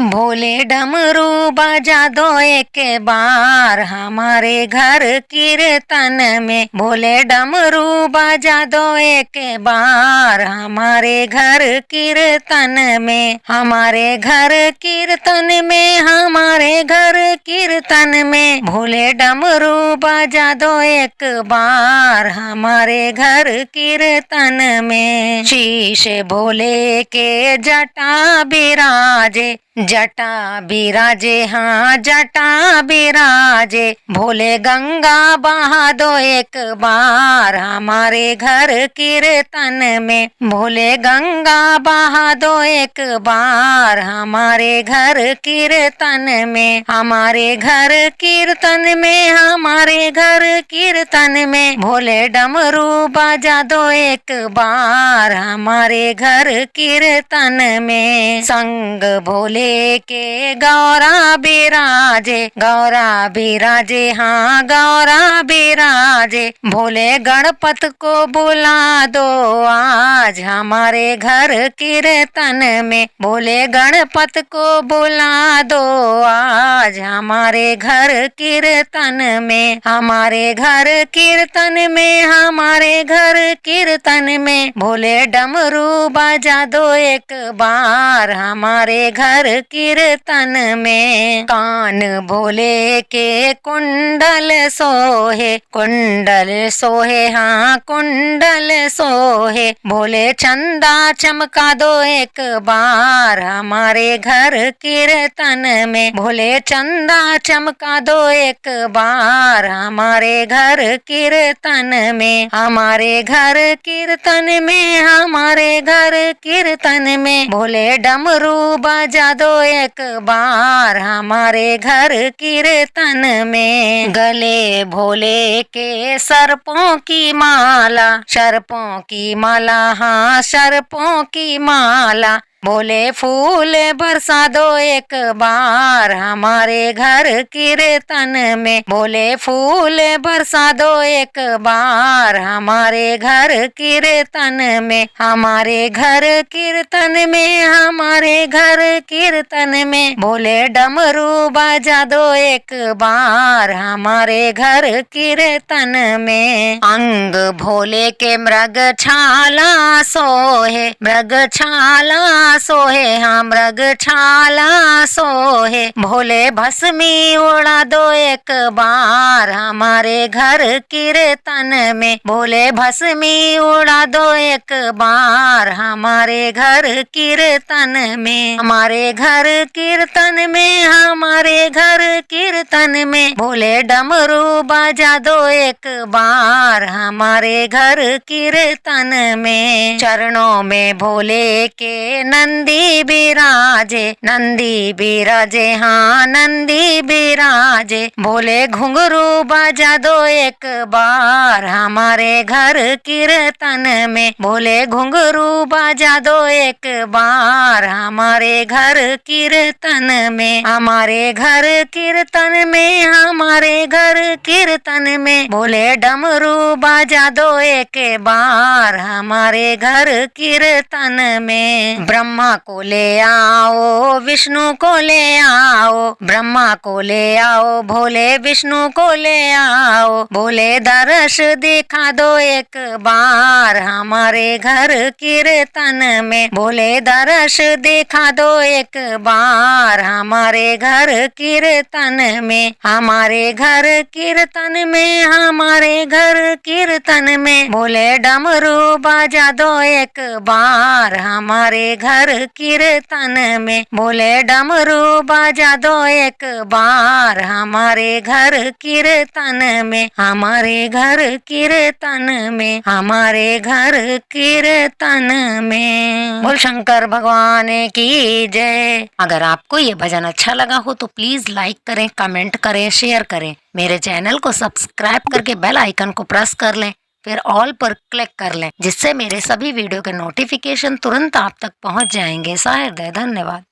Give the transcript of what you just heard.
भोले डमरू बजा दो एक बार हमारे घर कीर्तन में। भोले डमरू बजा दो एक बार हमारे घर कीर्तन में। हमारे घर कीर्तन में, हमारे घर कीर्तन में। भोले डमरू बजा दो एक बार हमारे घर कीर्तन में। शीश भोले के जटा बिराजे, जटा बिराजे, हाँ जटा बिराजे। भोले गंगा बहा दो एक बार हमारे घर कीर्तन में। भोले गंगा बहा दो एक बार हमारे घर कीर्तन में। हमारे घर कीर्तन में, हमारे घर कीर्तन में। भोले डमरू बजा दो एक बार हमारे घर कीर्तन में। संग भोले के गौरा बिराजे, गौरा बिराजे, हाँ गौरा बिराजे। भोले गणपत को बुला दो आज हमारे घर कीर्तन में। भोले गणपत को बुला दो आज हमारे घर कीर्तन में। हमारे घर कीर्तन में, हमारे घर कीर्तन में। भोले डमरू बजा दो एक बार हमारे घर कीर्तन में। कान भोले के कुंडल सोहे, कुंडल सोहे, हाँ कुंडल सोहे। भोले चंदा चमका दो एक बार हमारे घर कीर्तन में। भोले चंदा चमका दो एक बार हमारे घर कीर्तन में। हमारे घर कीर्तन में, हमारे घर कीर्तन में। भोले डमरू बजा दो एक बार हमारे घर कीर्तन में। गले भोले के सर्पों की माला, सर्पों की माला, हाँ सर्पों की माला। भोले फूल बरसा दो एक बार हमारे घर कीर्तन में। भोले फूल बरसा दो एक बार हमारे घर कीर्तन में। हमारे घर कीर्तन में, हमारे घर कीर्तन में। भोले डमरू बजा दो एक बार हमारे घर कीर्तन में। अंग भोले के मृग छाला सोहे, मृग छाला सोहे, हाँ मृग छाला सोहे। भोले भस्मी उड़ा दो एक बार हमारे घर कीर्तन में। भोले भस्मी उड़ा दो एक बार हमारे घर कीर्तन में। हमारे घर कीर्तन में, हमारे घर कीर्तन में। भोले डमरू बजा दो एक बार हमारे घर कीर्तन में। चरणों में भोले के नंदी बिराजे, नंदी बिराजे, हाँ नंदी बिराजे। भोले घुंघरू बजा दो एक बार हमारे घर कीर्तन में। भोले घुंघरू बजा दो एक बार हमारे घर कीर्तन में। हमारे घर कीर्तन में, हमारे घर कीर्तन में। भोले डमरू बजा दो एक बार हमारे घर कीर्तन में। ब्रह्मा को ले आओ, विष्णु को ले आओ, ब्रह्मा को ले आओ, भोले विष्णु को ले आओ। भोले दर्श दिखा दो एक बार हमारे घर कीर्तन में। भोले दर्श दिखा दो एक बार हमारे घर कीर्तन में। हमारे घर कीर्तन में, हमारे घर कीर्तन में। भोले डमरू बजा दो एक बार हमारे घर कीर्तन में। भोले डमरू बजा दो एक बार हमारे घर कीर्तन में। हमारे घर कीर्तन में, हमारे घर कीर्तन में। बोल शंकर भगवान की जय। अगर आपको ये भजन अच्छा लगा हो तो प्लीज लाइक करें, कमेंट करें, शेयर करें। मेरे चैनल को सब्सक्राइब करके बेल आइकन को प्रेस कर लें, फिर ऑल पर क्लिक कर लें, जिससे मेरे सभी वीडियो के नोटिफिकेशन तुरंत आप तक पहुंच जाएंगे। सहृदय धन्यवाद।